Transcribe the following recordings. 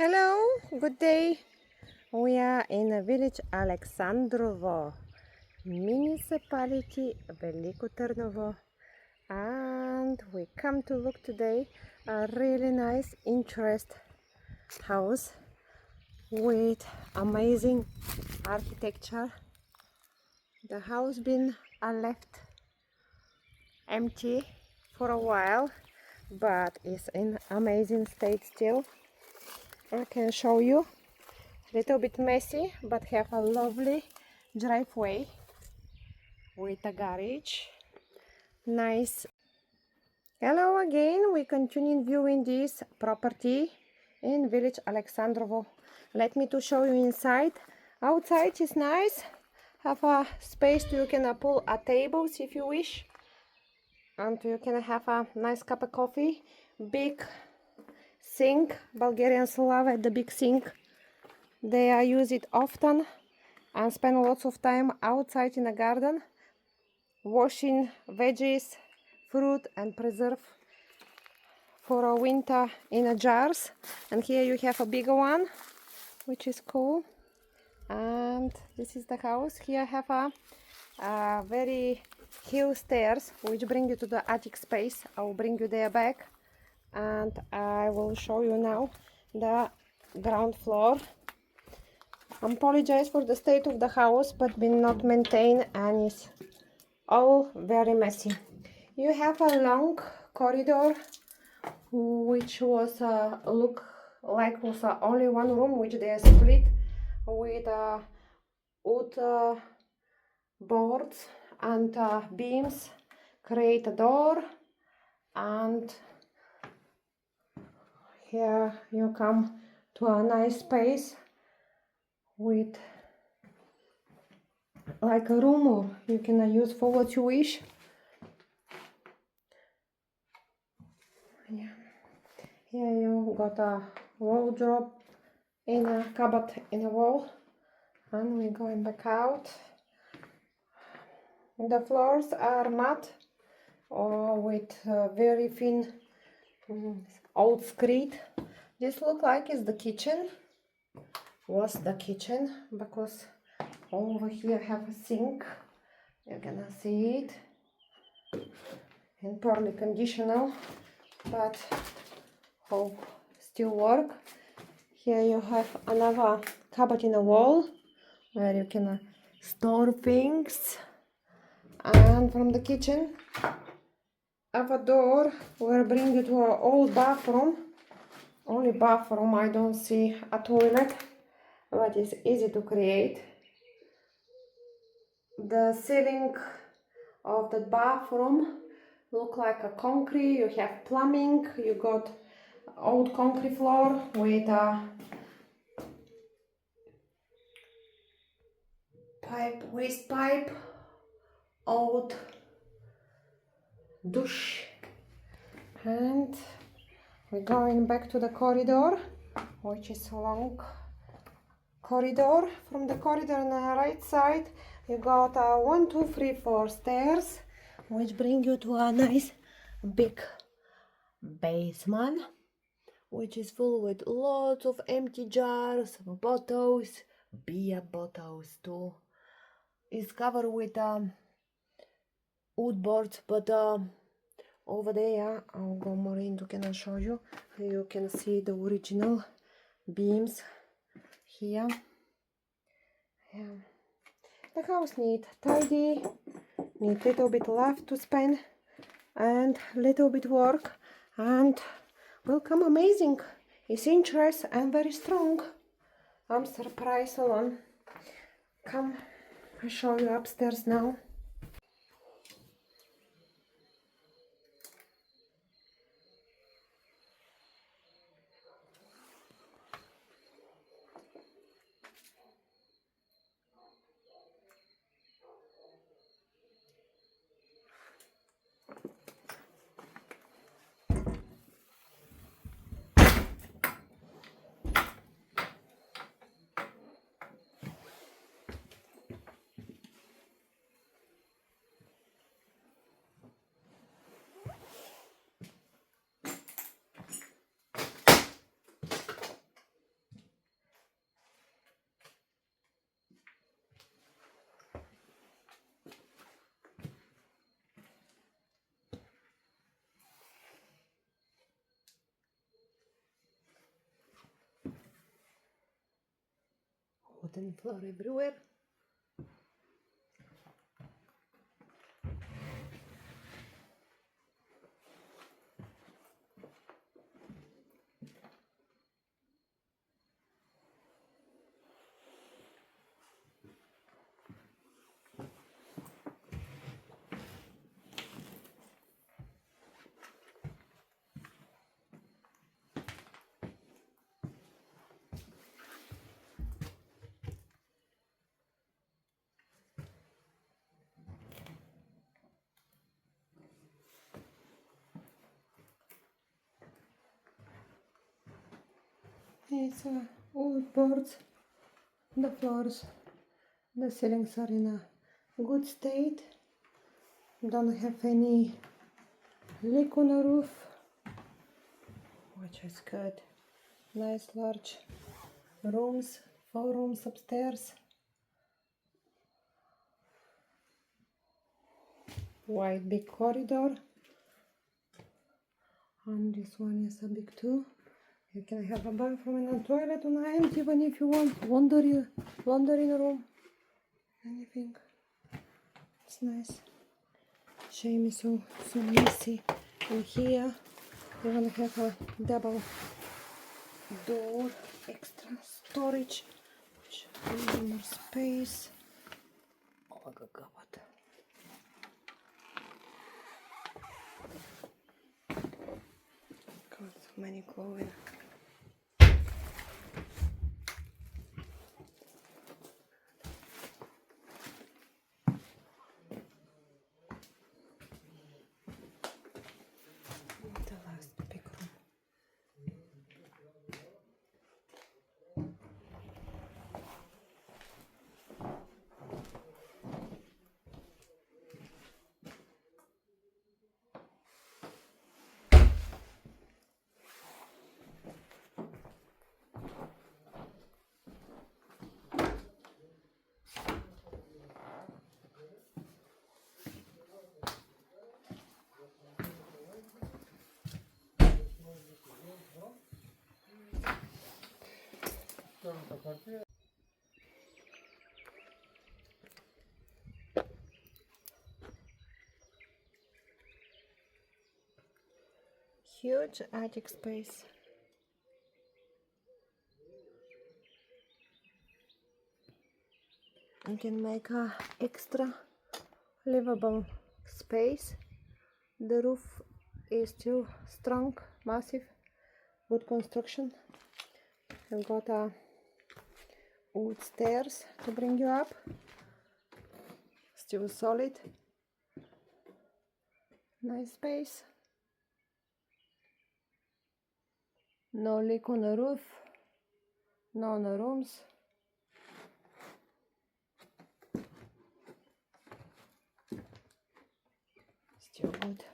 Hello, good day. We are in a village Aleksandrovo, municipality Veliko Tarnovo, and we come to look today a really nice, interest house with amazing architecture. The house been left empty for a while, but is in amazing state still. I can show you. Little bit messy, but have a lovely driveway with a garage. Nice. Hello again. We continue viewing this property in village Aleksandrovo. Let me to show you inside. Outside is nice. Have a space you can pull a tables if you wish, and you can have a nice cup of coffee. Big sink. Bulgarians love it, the big sink. They use it often and spend lots of time outside in the garden washing veggies, fruit and preserve for a winter in a jars. And here you have a bigger one, which is cool. And this is the house. Here I have a very hill stairs which bring you to the attic space. I will bring you there back, and I will show you now the ground floor. I apologize for the state of the house, but been not maintained and is all very messy. You have a long corridor which was look like was only one room, which they are split with wood boards and beams, create a door, and here you come to a nice space with like a room, or you can use for what you wish. Yeah. Here you got a wardrobe in a cupboard in a wall, and we're going back out. The floors are matte or with very thin old screed. This look like is the kitchen. Was the kitchen, because over here have a sink. You're gonna see it in poorly conditional, but hope still work. Here you have another cupboard in a wall where you can store things. And from the kitchen have a door where bring you to an old bathroom. Only bathroom, I don't see a toilet, but it's easy to create. The ceiling of the bathroom look like a concrete. You have plumbing. You got old concrete floor with a pipe, waste pipe, old douche, and we're going back to the corridor, which is a long corridor. From the corridor on the right side you got 1, 2, 3, 4 stairs, which bring you to a nice big basement, which is full with lots of empty jars, bottles, beer bottles too. It's covered with wood boards, but over there I'll go more into, can I show you? You can see the original beams here. Yeah. The house need tidy, need little bit left to spend and little bit work, and will come amazing. It's interest and very strong. I'm surprised alone. Come, I show you upstairs now. cotton floor everywhere. It's wood boards, the floors, the ceilings are in a good state, don't have any leak on the roof, which is good. Nice large rooms, 4 rooms upstairs, wide big corridor, and this one is a big too. You can have a bathroom and a toilet on the end, even if you want laundry in a room, anything. It's nice. Shame is so messy. And here you're gonna have a double door, extra storage, which gives more space. Oh my god. Got so many clothing. The last big room. Huge attic space. You can make a extra livable space. The roof is still strong, massive, good construction. You've got a wood stairs to bring you up, still solid. Nice space. No leak on the roof, no on the rooms. Still good.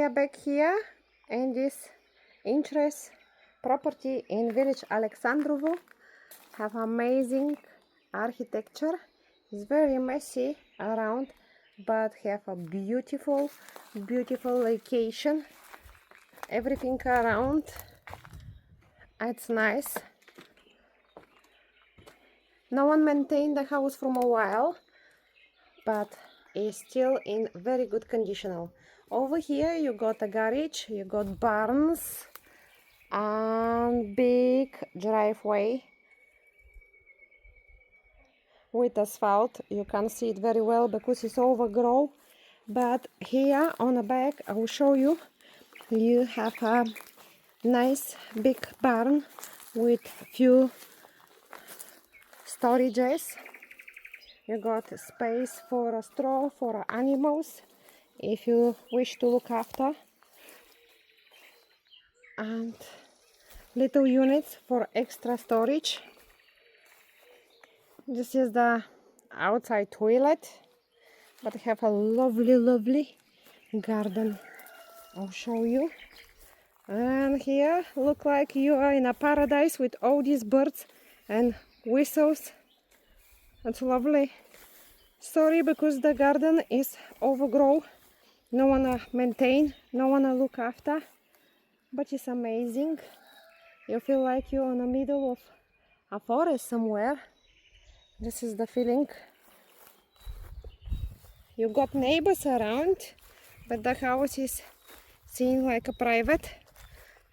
we are back here in this interest property in village Aleksandrovo. Have amazing architecture. It's very messy around, but have a beautiful location. Everything around, it's nice. No one maintained the house from a while, but is still in very good condition. Over here you got a garage, you got barns and big driveway with asphalt. You can see it very well because it's overgrown, but here on the back I will show you. You have a nice big barn with few storages. You got space for a straw for animals if you wish to look after, and little units for extra storage. This is the outside toilet, but have a lovely garden. I'll show you. And here look like you are in a paradise with all these birds and whistles. It's lovely. Sorry because the garden is overgrown. No one maintain, no one look after, but it's amazing. You feel like you're in the middle of a forest somewhere. This is the feeling. You got neighbors around, but the house is seen like a private.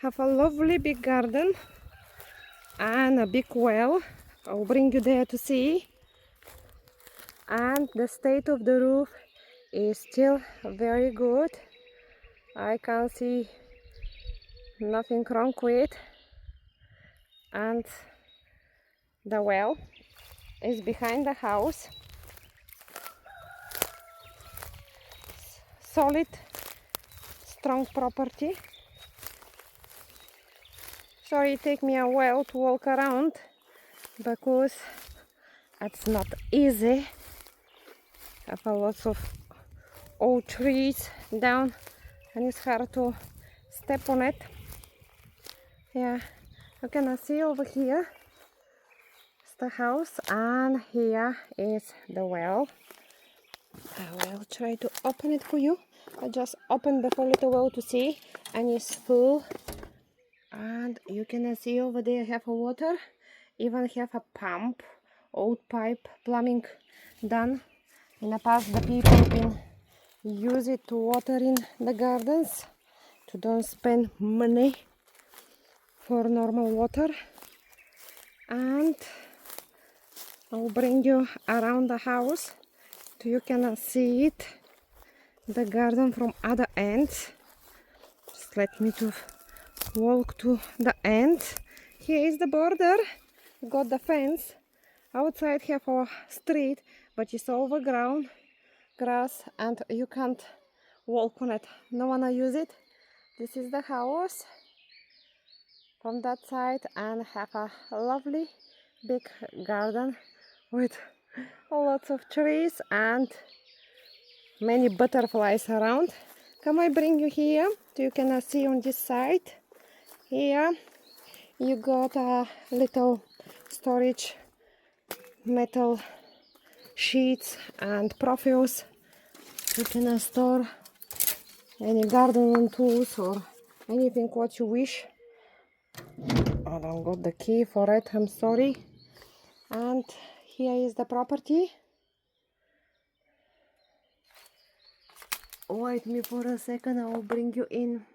Have a lovely big garden and a big well. I'll bring you there to see. And the state of the roof is still very good. I can see nothing wrong with it. And the well is behind the house. Solid, strong property. Sorry, it takes me a while to walk around because it's not easy. Have a lots of old trees down and it's hard to step on it. Yeah, you can see over here is the house and here is the well. I will try to open it for you. I just opened the little well to see, and it's full. And you can see over there have a water, even have a pump, old pipe plumbing done. In the past the people can use it to water in the gardens, to don't spend money for normal water. And I'll bring you around the house so you can see it, the garden from other ends. Just let me to walk to the end. Here is the border. Got the fence. Outside have a street, but it's overgrown grass and you can't walk on it. No one use it. This is the house from that side and have a lovely big garden with lots of trees and many butterflies around. Come, I bring you here so you can see on this side. Here you got a little storage, metal sheets and profiles. You can store any gardening tools or anything what you wish. I don't got the key for it, I'm sorry. And here is the property. Wait me for a second, I will bring you in.